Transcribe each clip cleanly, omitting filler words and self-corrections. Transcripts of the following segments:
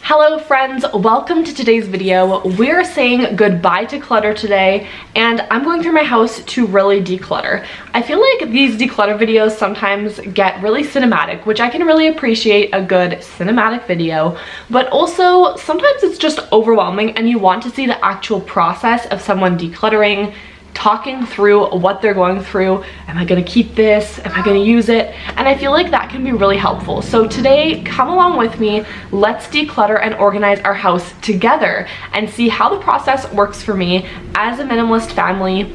Hello friends, welcome to today's video. We're saying goodbye to clutter today, and I'm going through my house to really declutter. I feel like these declutter videos sometimes get really cinematic, which I can really appreciate a good cinematic video, but also sometimes it's just overwhelming and you want to see the actual process of someone decluttering, talking through what they're going through. Am I gonna keep this? Am I gonna use it? And I feel like that can be really helpful. So today, come along with me. Let's declutter and organize our house together and see how the process works for me as a minimalist family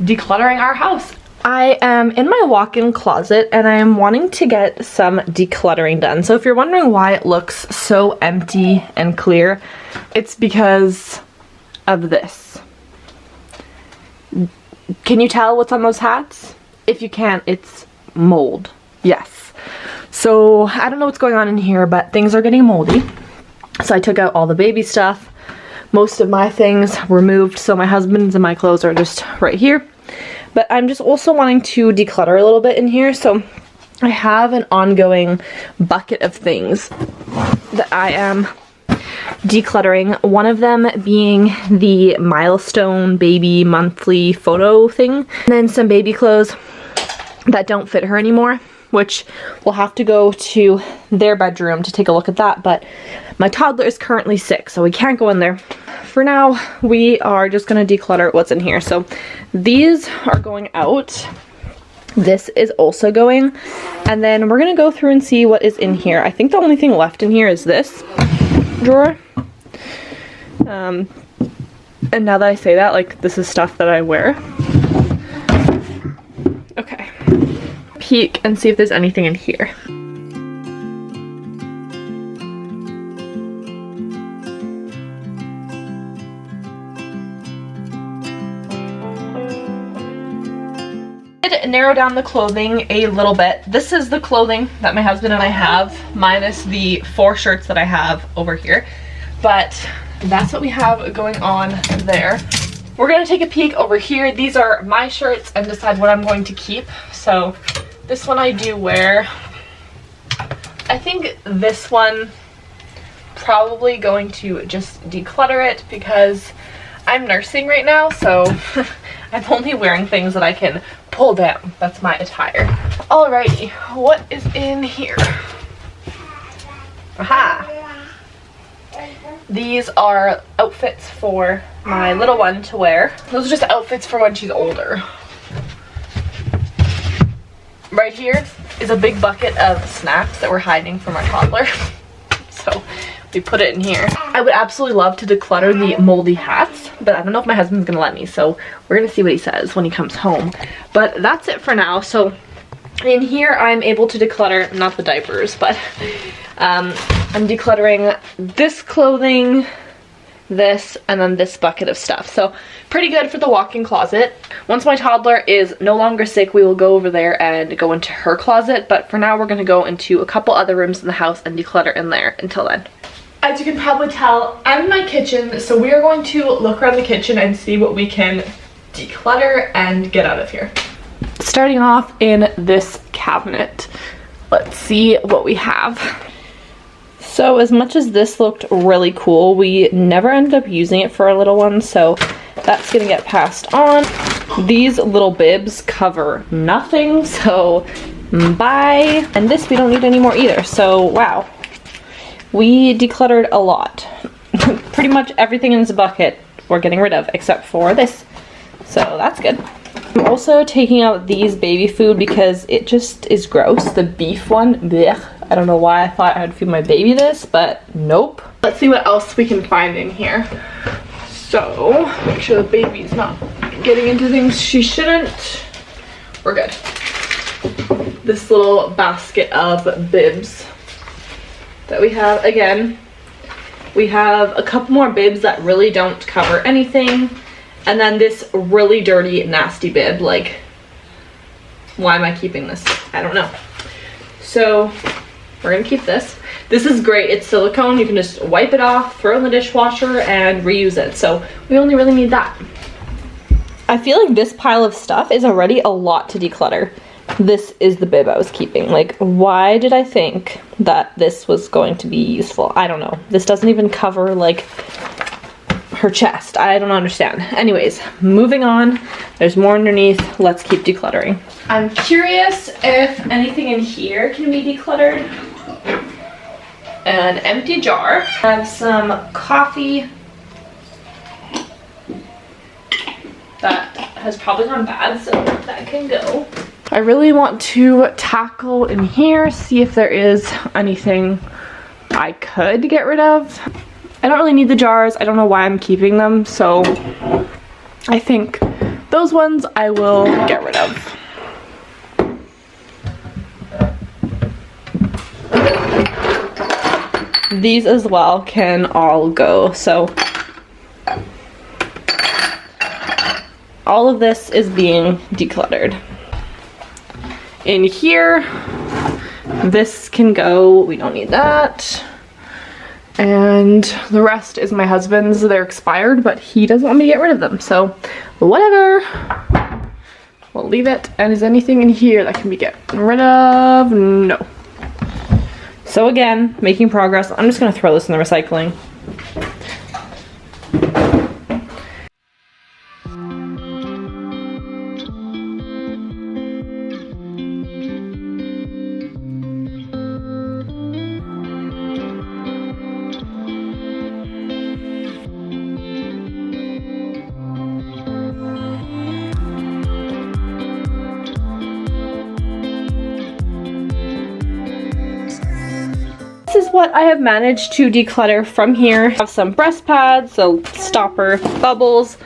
decluttering our house. I am in my walk-in closet and I am wanting to get some decluttering done. So if you're wondering why it looks so empty and clear, it's because of this. Can you tell what's on those hats? If you can't, it's mold. Yes. So I don't know what's going on in here, but things are getting moldy. So I took out all the baby stuff. Most of my things were moved, so my husband's and my clothes are just right here. But I'm just also wanting to declutter a little bit in here. So I have an ongoing bucket of things that I am decluttering, one of them being the milestone baby monthly photo thing, and then some baby clothes that don't fit her anymore, which we'll have to go to their bedroom to take a look at that. But my toddler is currently sick, so we can't go in there. For now, we are just gonna declutter what's in here. So these are going out. This is also going, and then we're gonna go through and see what is in here. I think the only thing left in here is this drawer. And now that I say that, like, this is stuff that I wear. Okay. Peek and see if there's anything in here. Narrow down the clothing a little bit. This is the clothing that my husband and I have, minus the 4 shirts that I have over here. But that's what we have going on there. We're gonna take a peek over here. These are my shirts and decide what I'm going to keep. So this one I do wear. I think this one probably going to just declutter it because I'm nursing right now, so I'm only wearing things that I can pull down. That's my attire. Alrighty, what is in here? Aha! These are outfits for my little one to wear. Those are just outfits for when she's older. Right here is a big bucket of snacks that we're hiding from our toddler. So we put it in here. I would absolutely love to declutter the moldy hats, but I don't know if my husband's gonna let me, so we're gonna see what he says when he comes home. But that's it for now. So in here I'm able to declutter, not the diapers, but I'm decluttering this clothing, this, and then this bucket of stuff. So pretty good for the walk-in closet. Once my toddler is no longer sick, we will go over there and go into her closet, but for now we're gonna go into a couple other rooms in the house and declutter in there until then. As you can probably tell, I'm in my kitchen, so we are going to look around the kitchen and see what we can declutter and get out of here. Starting off in this cabinet, let's see what we have. So as much as this looked really cool, we never ended up using it for our little one, so that's gonna get passed on. These little bibs cover nothing, so bye. And this we don't need anymore either, so wow. We decluttered a lot. Pretty much everything in this bucket we're getting rid of, except for this. So that's good. I'm also taking out these baby food because it just is gross. The beef one, blech. I don't know why I thought I'd feed my baby this, but nope. Let's see what else we can find in here. So, make sure the baby's not getting into things she shouldn't. We're good. This little basket of bibs that we have. Again, we have a couple more bibs that really don't cover anything, and then this really dirty, nasty bib. Like, why am I keeping this? I don't know. So we're gonna keep this. This is great. It's silicone. You can just wipe it off, throw it in the dishwasher, and reuse it. So we only really need that. I feel like this pile of stuff is already a lot to declutter. this is the bib I was keeping. Like, why did I think that this was going to be useful? I don't know. This doesn't even cover, like, her chest. I don't understand. Anyways, moving on. There's more underneath. Let's keep decluttering. I'm curious if anything in here can be decluttered. An empty jar. I have some coffee that has probably gone bad, so that can go. I really want to tackle in here, see if there is anything I could get rid of. I don't really need the jars. I don't know why I'm keeping them, so I think those ones I will get rid of. These as well can all go, so all of this is being decluttered. In here, this can go, we don't need that. And the rest is my husband's. They're expired, but he doesn't want me to get rid of them, so whatever. We'll leave it. And is anything in here that can be gotten rid of? No. So again, making progress. I'm just gonna throw this in the recycling. This is what I have managed to declutter from here. I have some breast pads, so stopper, bubbles,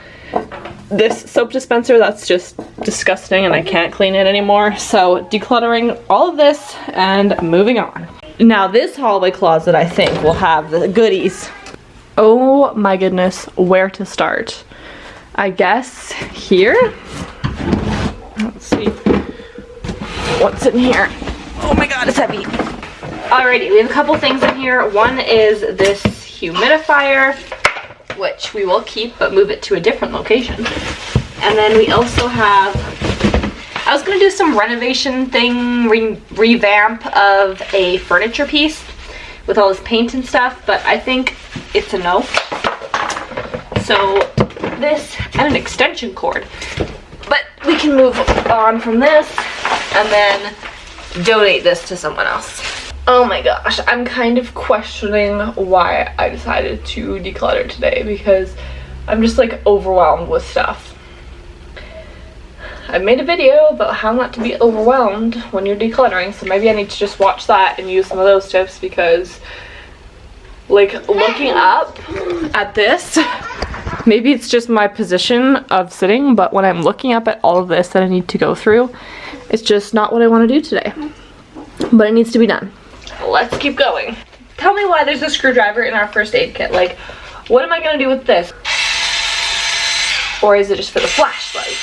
this soap dispenser that's just disgusting and I can't clean it anymore. So decluttering all of this and moving on. Now this hallway closet I think will have the goodies. Oh my goodness, where to start? I guess here? Let's see what's in here. Oh my god, it's heavy. Alrighty, we have a couple things in here. One is this humidifier, which we will keep but move it to a different location. And then we also have, I was going to do some renovation thing, revamp of a furniture piece with all this paint and stuff, but I think it's a no. So this and an extension cord. But we can move on from this and then donate this to someone else. Oh my gosh, I'm kind of questioning why I decided to declutter today because I'm just like overwhelmed with stuff. I made a video about how not to be overwhelmed when you're decluttering, so maybe I need to just watch that and use some of those tips because like looking up at this, maybe it's just my position of sitting, but when I'm looking up at all of this that I need to go through, it's just not what I want to do today. But it needs to be done. Let's keep going. Tell me why there's a screwdriver in our first aid kit. Like, what am I gonna do with this? Or is it just for the flashlight?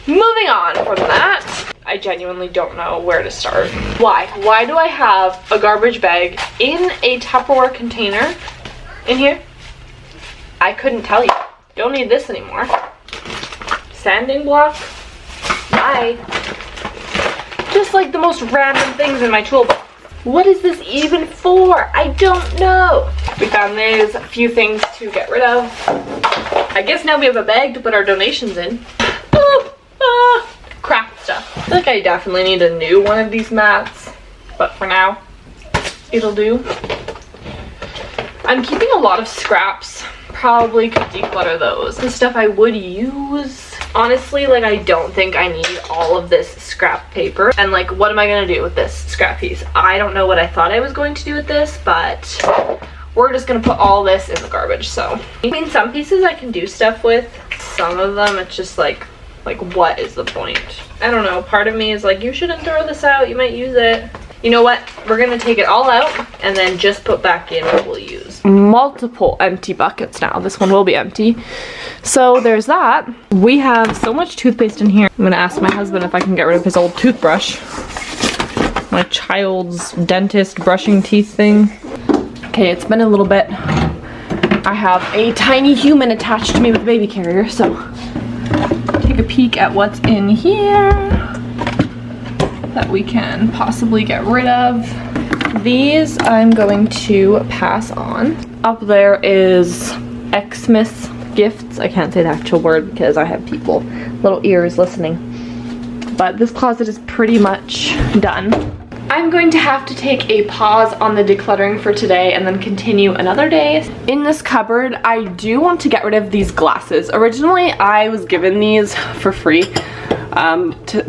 Moving on from that, I genuinely don't know where to start. Why? Why do I have a garbage bag in a Tupperware container in here? I couldn't tell you. Don't need this anymore. Sanding block? Bye. Just like the most random things in my toolbox. What is this even for? I don't know. We found there's a few things to get rid of. I guess now we have a bag to put our donations in. Craft stuff. I feel like I definitely need a new one of these mats, but for now, it'll do. I'm keeping a lot of scraps. Probably could declutter those. The stuff I would use. Honestly, like I don't think I need all of this scrap paper. And like, what am I gonna do with this scrap piece? I don't know what I thought I was going to do with this, but we're just gonna put all this in the garbage. So, I mean, some pieces I can do stuff with. Some of them, it's just like what is the point? I don't know. Part of me is like, you shouldn't throw this out. You might use it. You know what? We're gonna take it all out and then just put back in what we'll use. Multiple empty buckets now. This one will be empty. So there's that. We have so much toothpaste in here. I'm gonna ask my husband if I can get rid of his old toothbrush. My child's dentist brushing teeth thing. Okay, it's been a little bit. I have a tiny human attached to me with a baby carrier, so take a peek at what's in here. that we can possibly get rid of. These I'm going to pass on. Up there is Xmas gifts. I can't say the actual word because I have people, little ears listening. But this closet is pretty much done. I'm going to have to take a pause on the decluttering for today and then continue another day. In this cupboard, I do want to get rid of these glasses. Originally, I was given these for free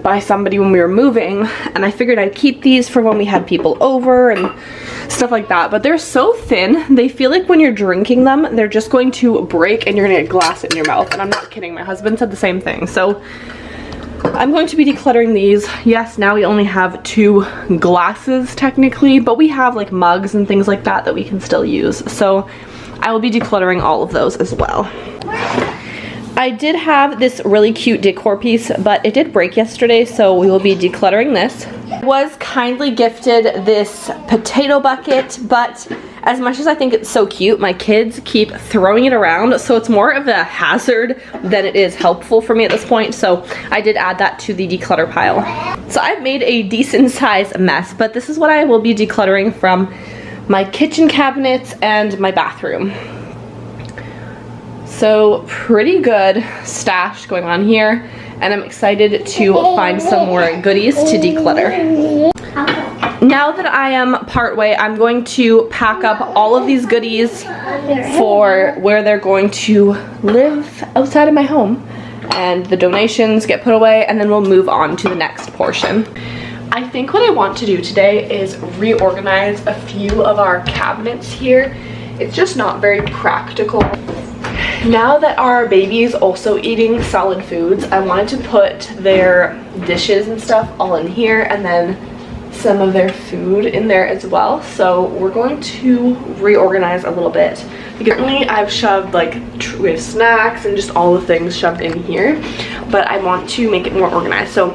by somebody when we were moving, and I figured I'd keep these for when we had people over and stuff like that. But they're so thin, they feel like when you're drinking them, they're just going to break and you're gonna get glass in your mouth. And I'm not kidding, my husband said the same thing. So I'm going to be decluttering these. Yes, now we only have 2 glasses technically, but we have like mugs and things like that that we can still use. So I will be decluttering all of those as well. I did have this really cute decor piece, but it did break yesterday, so we will be decluttering this. I was kindly gifted this potato bucket, but as much as I think it's so cute, my kids keep throwing it around, so it's more of a hazard than it is helpful for me at this point, so I did add that to the declutter pile. So I've made a decent sized mess, but this is what I will be decluttering from my kitchen cabinets and my bathroom. So pretty good stash going on here, and I'm excited to find some more goodies to declutter. Now that I am part way, I'm going to pack up all of these goodies for where they're going to live outside of my home, and the donations get put away, and then we'll move on to the next portion. I think what I want to do today is reorganize a few of our cabinets here. It's just not very practical. Now that our baby is also eating solid foods, I wanted to put their dishes and stuff all in here, and then some of their food in there as well. So we're going to reorganize a little bit. Currently I've shoved like we have snacks and just all the things shoved in here, but I want to make it more organized. So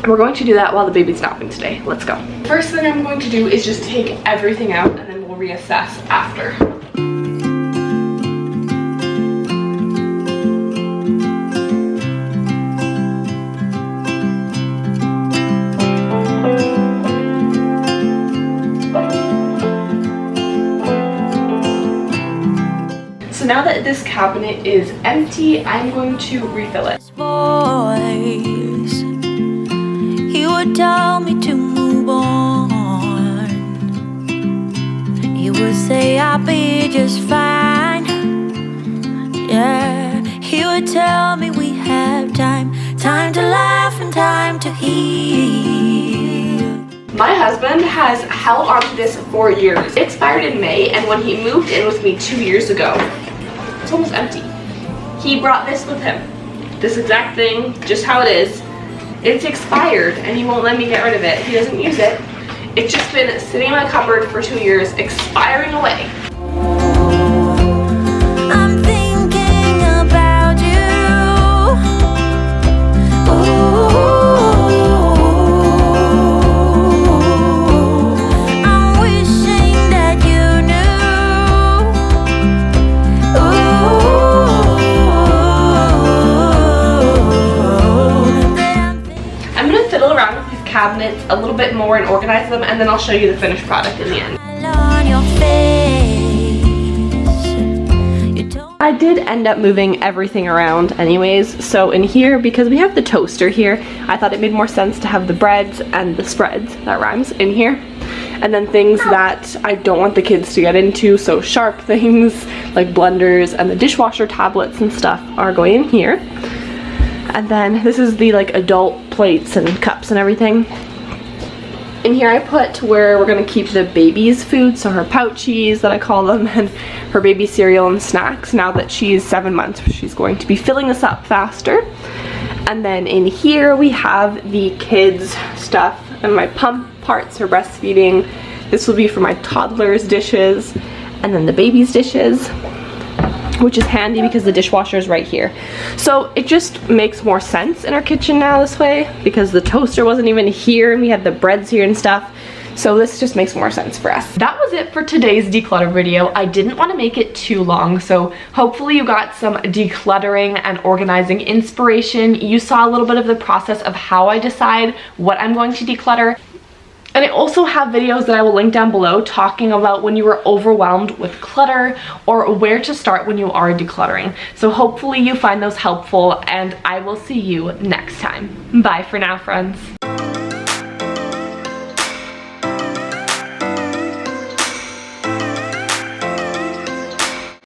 we're going to do that while the baby's napping today. Let's go. First thing I'm going to do is just take everything out, and then we'll reassess after. So now that this cabinet is empty, I'm going to refill it. Voice, he would tell me to move on. He would say I'll be just fine. Yeah, he would tell me we have time to laugh and time to heal. My husband has held on to this for years. It expired in May, and when he moved in with me 2 years ago, it's almost empty. He brought this with him. This exact thing, just how it is. It's expired, and he won't let me get rid of it. He doesn't use it. It's just been sitting in my cupboard for 2 years, expiring away. I'm thinking about you. Ooh. I'm wishing that you knew. I'm gonna fiddle around with these cabinets a little bit more and organize them, and then I'll show you the finished product in the end. On your face. I did end up moving everything around anyways, so in here, because we have the toaster here, I thought it made more sense to have the breads and the spreads, that rhymes, in here. And then things that I don't want the kids to get into, so sharp things like blenders and the dishwasher tablets and stuff are going in here. And then this is the like adult plates and cups and everything. In here I put where we're gonna keep the baby's food, so her pouchies that I call them, and her baby cereal and snacks. Now that she's 7 months, she's going to be filling this up faster. And then in here we have the kids stuff and my pump parts for breastfeeding. This will be for my toddler's dishes, and then the baby's dishes, which is handy because the dishwasher is right here. So it just makes more sense in our kitchen now this way, because the toaster wasn't even here and we had the breads here and stuff. So this just makes more sense for us. That was it for today's declutter video. I didn't want to make it too long, so hopefully you got some decluttering and organizing inspiration. You saw a little bit of the process of how I decide what I'm going to declutter. And I also have videos that I will link down below talking about when you are overwhelmed with clutter or where to start when you are decluttering. So hopefully you find those helpful, and I will see you next time. Bye for now, friends.